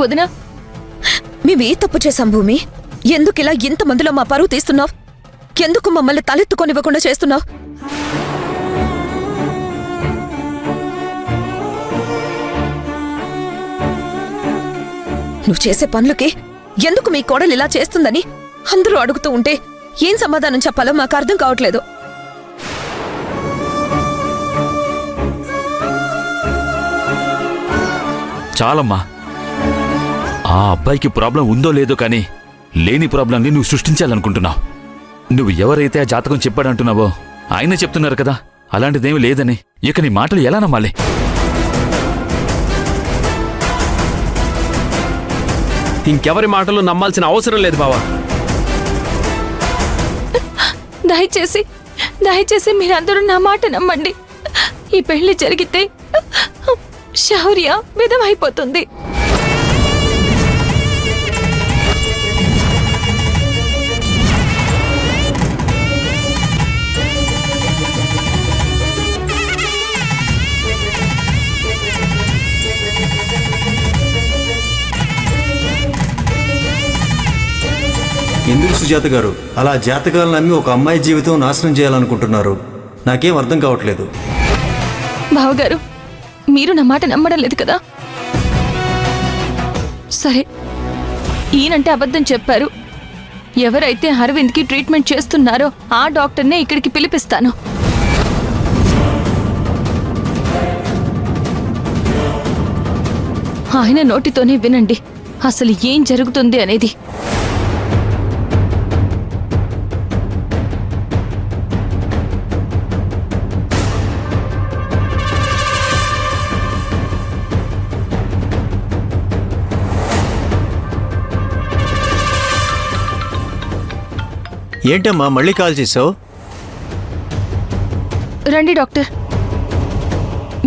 వదినా, మేమే తప్పు చేశాం భూమి. ఎందుకిలా ఇంతమందిలో మా పరువు తీస్తున్నావు? ఎందుకు మమ్మల్ని తలెత్తుకొనివ్వకుండా చేస్తున్నావు? నువ్వు చేసే పనులకి ఎందుకు మీ కోడలు ఇలా చేస్తుందని అందరూ అడుగుతూ ఉంటే ఏం సమాధానం చెప్పాలో మాకు అర్థం కావట్లేదు. చాలమ్మా. ఆ అబ్బాయికి ప్రాబ్లం ఉందో లేదో కానీ లేని ప్రాబ్లంని నువ్వు సృష్టించాలనుకుంటున్నావు. నువ్వు ఎవరైతే ఆ జాతకం చెప్పాడంటున్నావో ఆయన చెప్తున్నారు కదా అలాంటిదేమీ లేదని. ఇక నీ మాటలు ఎలా నమ్మాలి? ఇంకెవరి మాటలు నమ్మాల్సిన అవసరం లేదు బావా. దయచేసి మీరందరూ నా మాట నమ్మండి. ఈ పెళ్లి జరిగితే శౌర్య విధమైపోతుంది. ఎందుకు సుజాత గారు అలా జాతకాలను నమ్మి ఒక అమ్మాయి జీవితం నాశనం చేయాలనుకుంటున్నారు? నాకేం అర్థం కావట్లేదు. బావగారు, మీరు నా మాట నమ్మడం లేదు కదా? సరే, ఈయనంటే అబద్ధం చెప్పారు. ఎవరైతే అరవింద్కి ట్రీట్మెంట్ చేస్తున్నారో ఆ డాక్టర్నే ఇక్కడికి పిలిపిస్తాను. ఆయన నోటితోనే వినండి అసలు ఏం జరుగుతుంది అనేది. ఏంటమ్మా మళ్ళీ కాల్ చేసావు? రండి డాక్టర్.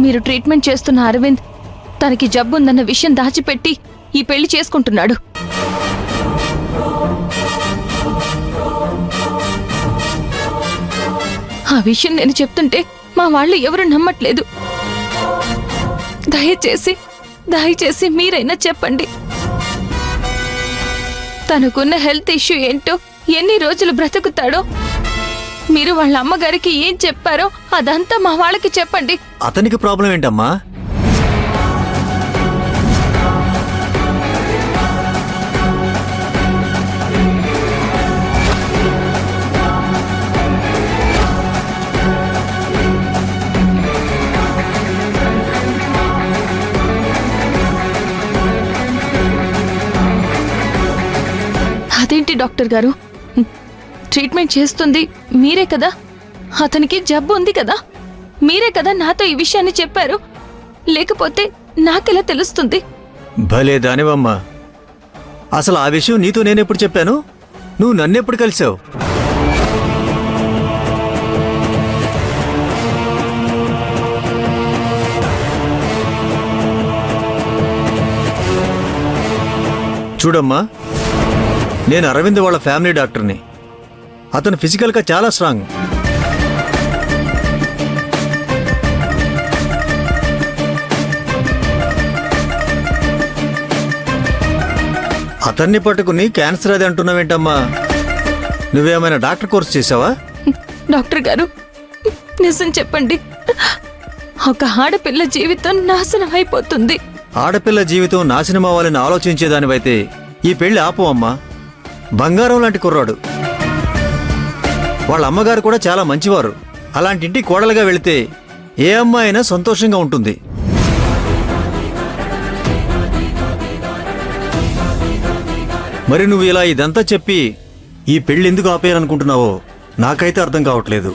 మీరు ట్రీట్మెంట్ చేస్తున్న అరవింద్ తనకి జబ్బుందన్న విషయం దాచిపెట్టి ఈ పెళ్లి చేసుకుంటున్నాడు. ఆ విషయం నేను చెప్తుంటే మా వాళ్ళు ఎవరు నమ్మట్లేదు. దయచేసి మీరైనా చెప్పండి. తనకున్న హెల్త్ ఇష్యూ ఏంటో, ఎన్ని రోజులు బ్రతుకుతాడో, మీరు వాళ్ళ అమ్మగారికి ఏం చెప్పారో అదంతా మా వాళ్ళకి చెప్పండి. అతనికి ప్రాబ్లం ఏంటమ్మా? అదేంటి డాక్టర్ గారు, ట్రీట్మెంట్ చేస్తుంది మీరే కదా, అతనికి జబ్బు ఉంది కదా, మీరే కదా నాతో ఈ విషయాన్ని చెప్పారు. లేకపోతే నాకెలా తెలుస్తుంది? భలే దానివమ్మా. అసలు ఆ విషయం నీతో నేనెప్పుడు చెప్పాను? నువ్వు నన్నెప్పుడు కలిసావు? చూడమ్మా, నేను అరవింద్ వాళ్ళ ఫ్యామిలీ డాక్టర్ని. అతను ఫిజికల్గా చాలా స్ట్రాంగ్. అతన్ని పట్టుకుని క్యాన్సర్ అది అంటున్నావేంటమ్మా? నువ్వేమైనా డాక్టర్ కోర్స్ చేసావా? డాక్టర్ గారు, నిజం చెప్పండి, ఒక ఆడపిల్ల జీవితం నాశనం అయిపోతుంది. ఆడపిల్ల జీవితం నాశనం అవ్వాలని ఆలోచించేదానివైతే ఈ పెళ్లి ఆపు అమ్మా. బంగారం లాంటి కుర్రాడు. వాళ్ళ అమ్మగారు కూడా చాలా మంచివారు. అలాంటి ఇంటి కోడలుగా వెళితే ఏ అమ్మాయి అయినా సంతోషంగా ఉంటుంది. మరి నువ్వు ఇలా ఇదంతా చెప్పి ఈ పెళ్లి ఎందుకు ఆపేయాలనుకుంటున్నావో నాకైతే అర్థం కావట్లేదు.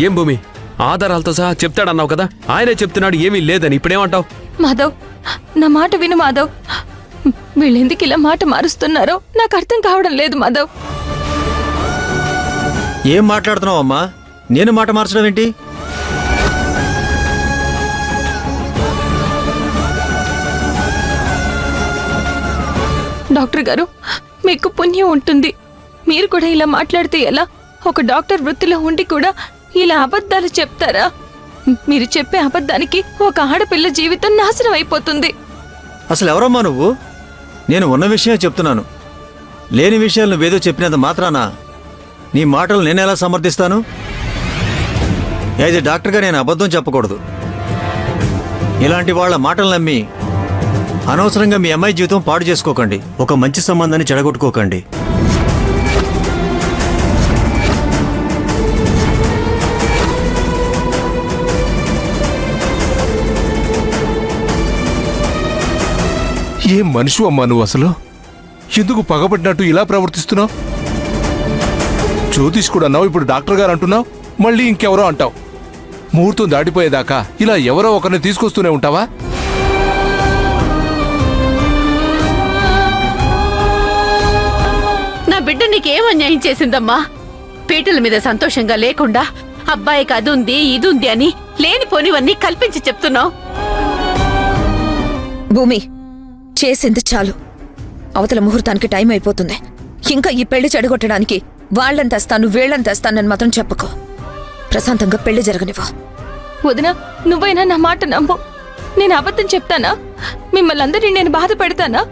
ఏం భూమి, ఆధారాలతో సహా చెప్తాడన్నావు కదా, ఆయనే చెప్తున్నాడు ఏమీ లేదని. ఇప్పుడేమంటావు? మాధవ్, నా మాట విను మాధవ్. వీళ్ళెందుకు ఇలా మాట మారుస్తున్నారో నాకు అర్థం కావడం లేదు మాధవ్. ఏం మాట్లాడుతున్నావు అమ్మా? నేను మాట మార్చడం ఏంటి? డాక్టర్ గారు, మీకు పుణ్యం ఉంటుంది. మీరు కూడా ఇలా మాట్లాడితే ఎలా? ఒక డాక్టర్ వృత్తిలో ఉండి కూడా ఇలా అబద్ధాలు చెప్తారా? మీరు చెప్పే అబద్ధానికి ఒక ఆడపిల్ల జీవితం నాశనం అయిపోతుంది. అసలు ఎవరమ్మా నువ్వు? నేను ఉన్న విషయమే చెప్తున్నాను. లేని విషయాలు నువ్వేదో చెప్పినంత మాత్రాన నీ మాటలు నేనెలా సమర్థిస్తాను? యాజ్ ఎ డాక్టర్గా నేను అబద్ధం చెప్పకూడదు. ఇలాంటి వాళ్ళ మాటలు నమ్మి అనవసరంగా మీ అమ్మాయి జీవితం పాడు చేసుకోకండి. ఒక మంచి సంబంధాన్ని చెడగొట్టుకోకండి. ఏం మనిషి అమ్మా నువ్వు? అసలు ఎందుకు పగబట్టినట్టు ఇలా ప్రవర్తిస్తున్నావు? జ్యోతిష్ కూడా అన్నావు, ఇప్పుడు డాక్టర్ గారు అంటున్నావు, మళ్ళీ ఇంకెవరో అంటావు. ముహూర్తం దాటిపోయేదాకా ఇలా ఎవరో ఒకరిని తీసుకొస్తూనే ఉంటావా? నా బిడ్డ నీకేం అన్యాయం చేసిందమ్మా? పీటల మీద సంతోషంగా లేకుండా అబ్బాయికి అదుంది ఇదుంది అని లేనిపోనివన్నీ కల్పించి చెప్తున్నావు. భూమి, చేసింది చాలు. అవతల ముహూర్తానికి టైం అయిపోతుంది. ఇంకా ఈ పెళ్లి చెడగొట్టడానికి వాళ్ళని తెస్తాను వీళ్ళని తెస్తానని మాత్రం చెప్పుకో. ప్రశాంతంగా పెళ్లి జరగనివ్వు. వదినా, నువ్వైనా నా మాట నమ్ము. నేను అబద్ధం చెప్తానా? మిమ్మల్ని అందరినీ నేను బాధ పెడతానా?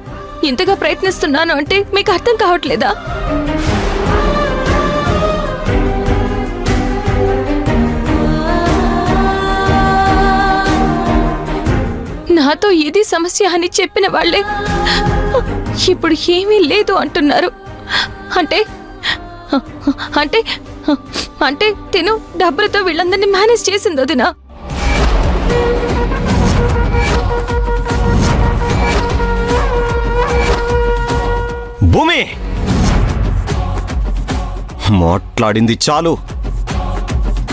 ఇంతగా ప్రయత్నిస్తున్నాను అంటే మీకు అర్థం కావట్లేదా? నాతో ఇది సమస్య అని చెప్పిన వాళ్ళే ఇప్పుడు ఏమీ లేదు అంటున్నారు. అంటే అంటే అంటే తిను డబ్బులతో వీళ్ళందరినీ మేనేజ్ చేసింది వదినా. భూమి, మాట్లాడింది చాలు.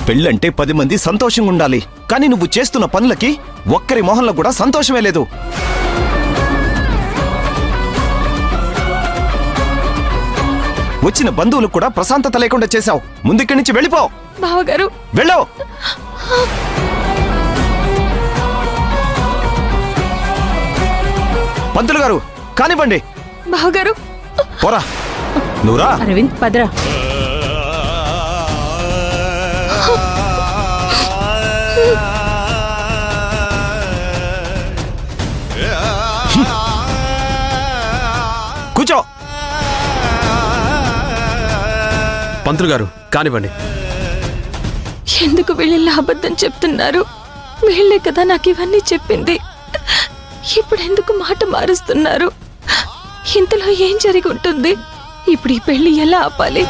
పెళ్ళంటే 10 మంది సంతోషంగా ఉండాలి, కానీ నువ్వు చేస్తున్న పనులకి ఒక్కరి మొహంలో కూడా సంతోషమే లేదు. వచ్చిన బంధువులకు కూడా ప్రశాంతత లేకుండా చేశావు. ముందుక్కడి నుంచి వెళ్ళిపో. బావగారు, వెళ్ళు. పంతులు గారు కానివ్వండి. బావగారు, పోరా, నువ్వురా. అరవింద్ పదరా. కూర్చో. పంతులు గారు కానివ్వండి. ఎందుకు వీళ్ళ అబద్ధం చెప్తున్నారు? వీళ్ళే కదా నాకు ఇవన్నీ చెప్పింది. ఇప్పుడు ఎందుకు మాట మారుస్తున్నారు? ఇంతలో ఏం జరిగి ఉంటుంది? ఇప్పుడు ఈ పెళ్లి ఎలా ఆపాలి?